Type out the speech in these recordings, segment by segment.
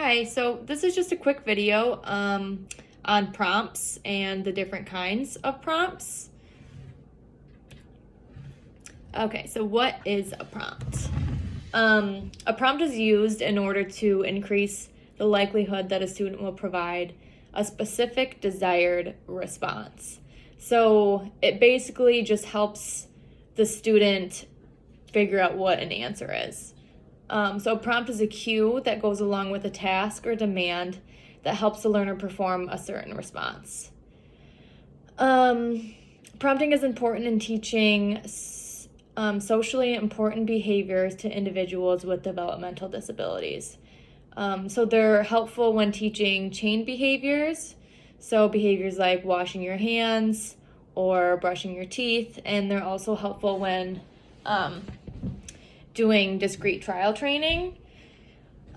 Hi, so this is just a quick video on prompts and the different kinds of prompts. Okay, so what is a prompt? A prompt is used in order to increase the likelihood that a student will provide a specific desired response. So it basically just helps the student figure out what an answer is. So a prompt is a cue that goes along with a task or demand that helps the learner perform a certain response. Prompting is important in teaching socially important behaviors to individuals with developmental disabilities. So they're helpful when teaching chain behaviors, so behaviors like washing your hands or brushing your teeth, and they're also helpful when doing discrete trial training.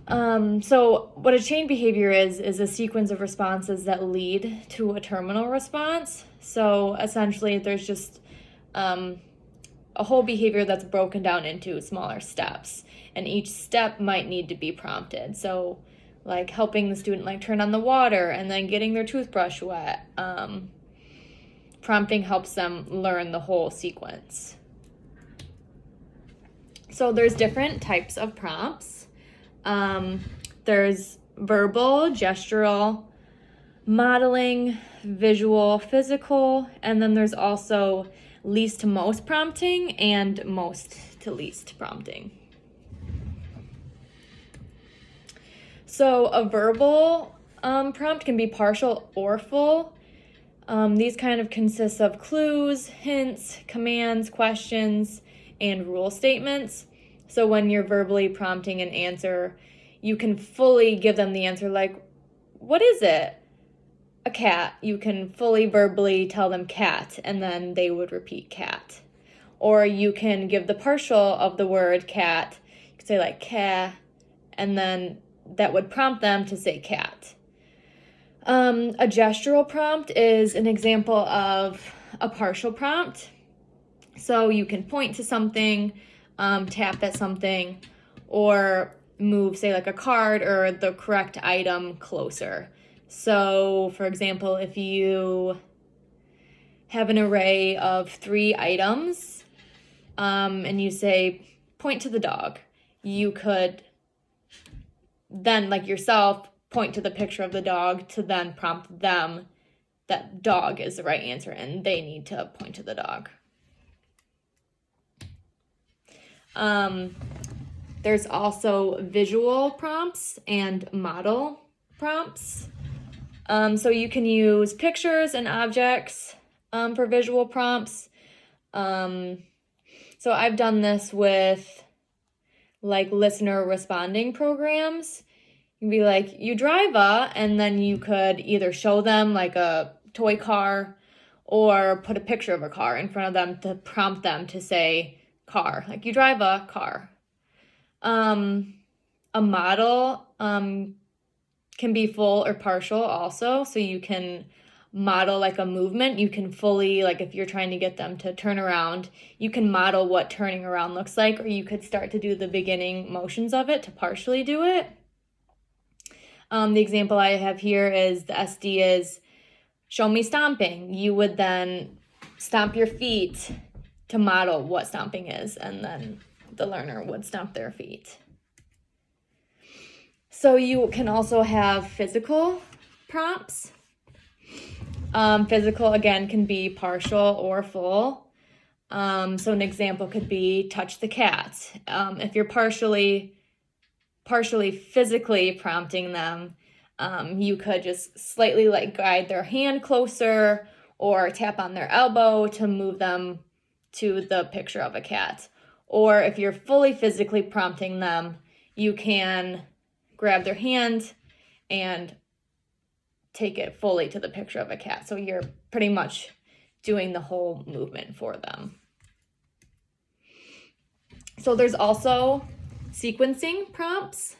So what a chain behavior is a sequence of responses that lead to a terminal response. So essentially there's just a whole behavior that's broken down into smaller steps, and each step might need to be prompted. So like helping the student like turn on the water and then getting their toothbrush wet. Prompting helps them learn the whole sequence. So there's different types of prompts. There's verbal, gestural, modeling, visual, physical, and then there's also least to most prompting and most to least prompting. So a verbal prompt can be partial or full. These kind of consist of clues, hints, commands, questions, and rule statements. So when you're verbally prompting an answer, you can fully give them the answer like, what is it? A cat. You can fully verbally tell them cat, and then they would repeat cat. Or you can give the partial of the word cat. You could say like ca, and then that would prompt them to say cat. A gestural prompt is an example of a partial prompt. So you can point to something, tap at something, or move, say, like a card or the correct item closer. So, for example, if you have an array of 3 items, and you say, point to the dog, you could then, like yourself, point to the picture of the dog to then prompt them that dog is the right answer and they need to point to the dog. There's also visual prompts and model prompts. So you can use pictures and objects for visual prompts. So I've done this with like listener responding programs. You can be like, you drive a, and then you could either show them like a toy car or put a picture of a car in front of them to prompt them to say car, like you drive a car. A model can be full or partial also. So you can model like a movement. You can fully, like if you're trying to get them to turn around, you can model what turning around looks like, or you could start to do the beginning motions of it to partially do it. The example I have here is the SD is show me stomping. You would then stomp your feet to model what stomping is, and then the learner would stomp their feet. So you can also have physical prompts. Physical, again, can be partial or full. So an example could be touch the cat. If you're partially physically prompting them, you could just slightly like guide their hand closer or tap on their elbow to move them to the picture of a cat. Or if you're fully physically prompting them, you can grab their hand and take it fully to the picture of a cat. So you're pretty much doing the whole movement for them. So there's also sequencing prompts.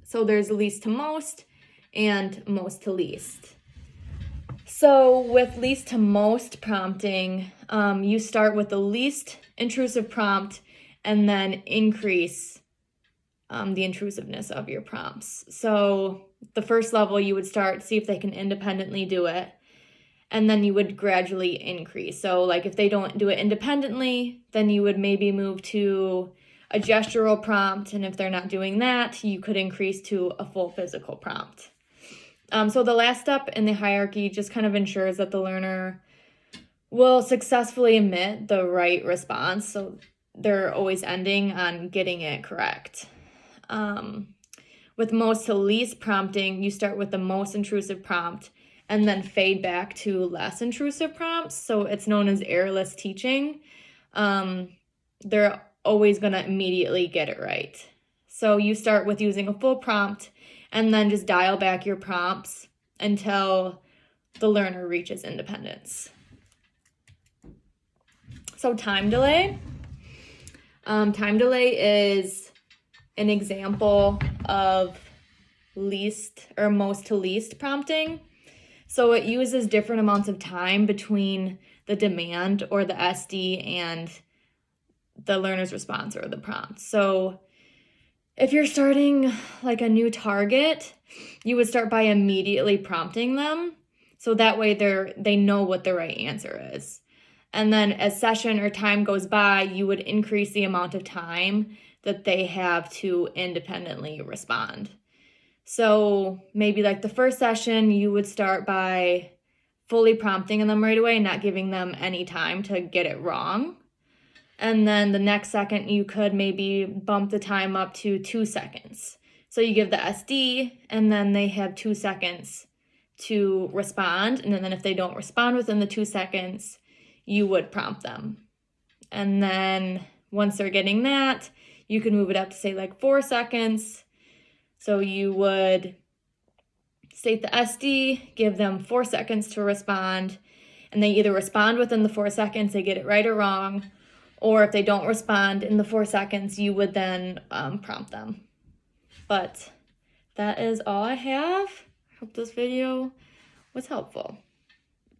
So there's least to most and most to least. So with least to most prompting, you start with the least intrusive prompt and then increase the intrusiveness of your prompts. So the first level, you would start, see if they can independently do it, and then you would gradually increase. So like if they don't do it independently, then you would maybe move to a gestural prompt, and if they're not doing that, you could increase to a full physical prompt. So the last step in the hierarchy just kind of ensures that the learner will successfully emit the right response, so they're always ending on getting it correct. With most to least prompting, you start with the most intrusive prompt and then fade back to less intrusive prompts. So it's known as errorless teaching. They're always going to immediately get it right. So you start with using a full prompt and then just dial back your prompts until the learner reaches independence. So time delay. Time delay is an example of least or most to least prompting. So it uses different amounts of time between the demand or the SD and the learner's response or the prompt. So if you're starting like a new target, you would start by immediately prompting them. So that way they know what the right answer is. And then as session or time goes by, you would increase the amount of time that they have to independently respond. So maybe like the first session, you would start by fully prompting them right away and not giving them any time to get it wrong. And then the next second, you could maybe bump the time up to 2 seconds. So you give the SD, and then they have 2 seconds to respond. And then if they don't respond within the 2 seconds, you would prompt them. And then once they're getting that, you can move it up to say like 4 seconds. So you would state the SD, give them 4 seconds to respond, and they either respond within the 4 seconds, they get it right or wrong, or if they don't respond in the 4 seconds, you would then prompt them. But that is all I have. I hope this video was helpful.